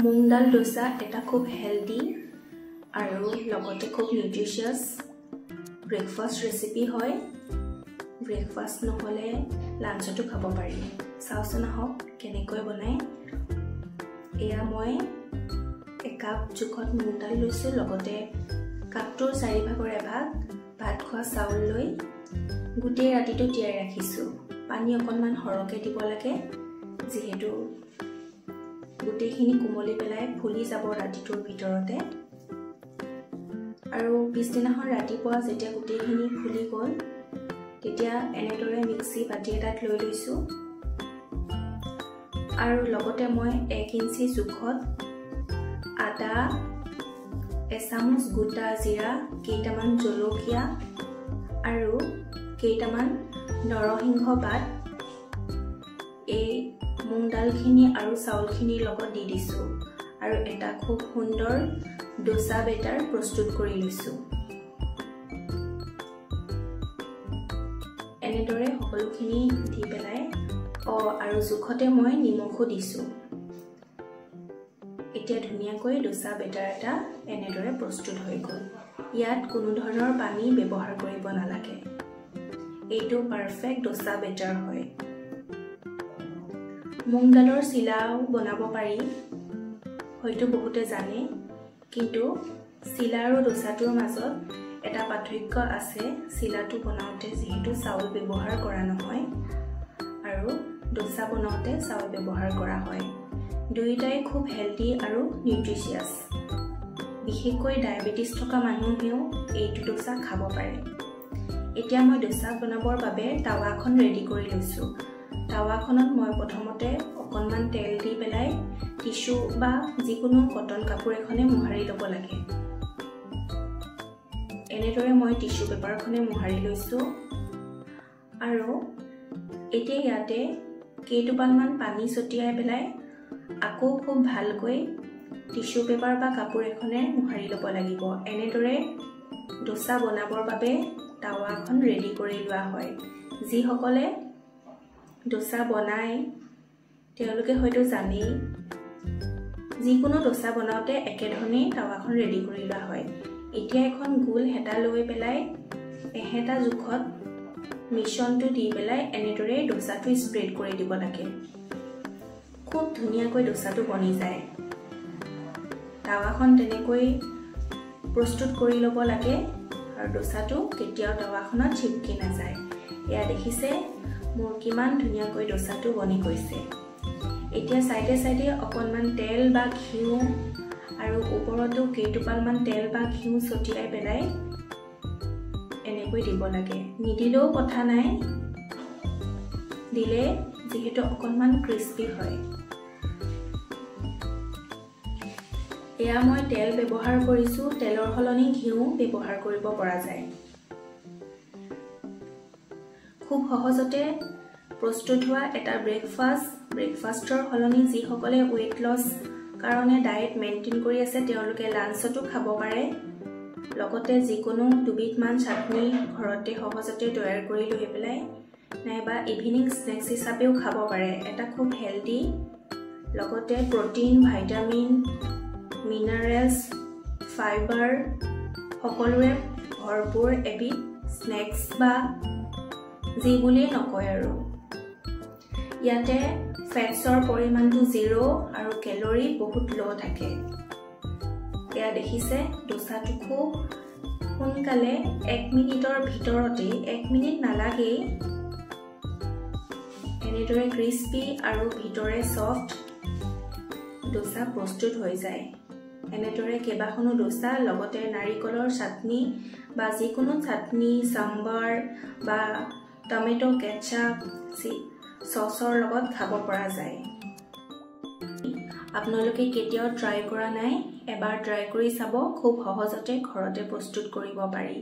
মুগ ডাল ডোসা এটা খুব হেলদি আৰু লগতে খুব নিউট্ৰিশিয়াস ব্ৰেকফাষ্ট ৰেচিপি হয়। ব্ৰেকফাষ্ট নহলে লাঞ্চতো খাব পাৰি। চাওচোন আহক কেনেকৈ বনায়। এয়া মই একাপ জোখত মুগ ডাল লৈছোঁ, লগতে কাপটোৰ 4 ভাগৰ এভাগ ভাত খোৱা চাউল লৈ গোটেই ৰাতিটো তিয়াই ৰাখিছোঁ। পানী অকণমান সৰহকৈ দিব লাগে, যিহেতু গোটেইখিনি কোমলি পেলাই ফুলি যাব ৰাতিটোৰ ভিতৰতে। আৰু পিছদিনাখন ৰাতিপুৱা যেতিয়া গোটেইখিনি ফুলি গ'ল, তেতিয়া এনেদৰে মিক্সি বাতি এটাত লৈ লৈছোঁ। আৰু লগতে মই 1 ইঞ্চি জোখত আদা, এচামুচ গোটা জিৰা, কেইটামান জলকীয়া আৰু কেইটামান নৰসিংহ পাত এই মুগ ডালখিনি আৰু চাউলখিনিৰ লগত দি দিছোঁ আৰু এটা খুব সুন্দৰ ডোসা বেটাৰ প্ৰস্তুত কৰি লৈছোঁ। এনেদৰে সকলোখিনি দি পেলাই আৰু জোখতে মই নিমখো দিছোঁ। এতিয়া ধুনীয়াকৈ ডোসা বেটাৰ এটা এনেদৰে প্ৰস্তুত হৈ গ'ল। ইয়াত কোনো ধৰণৰ পানী ব্যৱহাৰ কৰিব নালাগে। এইটো পাৰফেক্ট ডোসা বেটাৰ হয়। মুগ ডালৰ চিলাও বনাব পাৰি, হয়তো বহুতে জানে, কিন্তু চিলা আৰু ডোসাটোৰ মাজত এটা পাৰ্থক্য আছে। চিলাটো বনাওঁতে যিহেতু চাউল ব্যৱহাৰ কৰা নহয় আৰু ডোসা বনাওঁতে চাউল ব্যৱহাৰ কৰা হয়। দুয়োটাই খুব হেলদি আৰু নিউট্ৰিশিয়াস। বিশেষকৈ ডায়েবেটিছ থকা মানুহেও এইটো ডোসা খাব পাৰে। এতিয়া মই ডোসা বনাবৰ বাবে টাৱাখন ৰেডি কৰি লৈছোঁ। টাৱাখনত মই প্ৰথমতে অকণমান তেল দি পেলাই টিস্যু বা যিকোনো কটন কাপোৰ এখনে মোহাৰি ল'ব লাগে। এনেদৰে মই টিস্যু পেপাৰখনে মোহাৰি লৈছোঁ আৰু এতিয়া ইয়াতে কেইটোপালমান পানী ছটিয়াই পেলাই আকৌ খুব ভালকৈ টিস্যু পেপাৰ বা কাপোৰ এখনে মোহাৰি ল'ব লাগিব। এনেদৰে ডোসা বনাবৰ বাবে টাৱাখন ৰেডি কৰি লোৱা হয়। যিসকলে ডোসা বনায় তেওঁলোকে হয়তো জানেই, যিকোনো ডোসা বনাওঁতে একেধৰণেই টাৱাখন ৰেডি কৰি লোৱা হয়। এতিয়া এখন গোল হেতা লৈ পেলাই এহেতা জোখত মিশ্ৰণটো দি পেলাই এনেদৰে ডোসাটো স্প্ৰেড কৰি দিব লাগে। খুব ধুনীয়াকৈ ডোসাটো বনি যায়। টাৱাখন তেনেকৈ প্ৰস্তুত কৰি ল'ব লাগে আৰু ডোসাটো কেতিয়াও টাৱাখনত চিপকি নাযায়। এয়া দেখিছে মোৰ কিমান ধুনীয়াকৈ ডোসাটো বনি গৈছে। এতিয়া সাইডে সাইডে অকণমান তেল বা ঘিউ আৰু ওপৰতো কেইটোপালমান তেল বা ঘিউ ছটিয়াই পেলাই এনেকৈ দিব লাগে। নিদিলেও কথা নাই, দিলে যিহেতু অকণমান ক্ৰিস্পি হয়। এয়া মই তেল ব্যৱহাৰ কৰিছোঁ, তেলৰ সলনি ঘিউ ব্যৱহাৰ কৰিব পৰা যায়। খুব সহজতে প্ৰস্তুত হোৱা এটা ব্ৰেকফাষ্টৰ সলনি যিসকলে ৱেইট লছ কাৰণে ডায়েট মেইনটেইন কৰি আছে তেওঁলোকে লাঞ্চতো খাব পাৰে। লগতে যিকোনো দুবিধমান চাটনি ঘৰতে সহজতে তৈয়াৰ কৰি লৈ পেলাই নাইবা ইভিনিং স্নেক্স হিচাপেও খাব পাৰে। এটা খুব হেলদি, লগতে প্ৰটিন, ভাইটামিন, মিনাৰেলছ, ফাইবাৰ সকলোৰে ভৰপূৰ এবিধ স্নেক্স বা যি বুলিয়ে নকয় আৰু। ইয়াতে ফেটছৰ পৰিমাণটো 0 আৰু কেলৰি বহুত ল' থাকে। এয়া দেখিছে ডোসাটো খুব সোনকালে 1 মিনিটৰ ভিতৰতে, 1 মিনিট নালাগেই, এনেদৰে ক্ৰিস্পি আৰু ভিতৰে সফ্ট ডোসা প্ৰস্তুত হৈ যায়। এনেদৰে কেইবাখনো ডোসা লগতে নাৰিকলৰ চাটনি বা যিকোনো চাটনি, চাম্বাৰ বা টমেটো কেচাপ চচৰ লগত খাব পৰা যায়। আপোনালোকে কেতিয়াও ট্ৰাই কৰা নাই, এবাৰ ট্ৰাই কৰি চাব। খুব সহজতে ঘৰতে প্ৰস্তুত কৰিব পাৰি।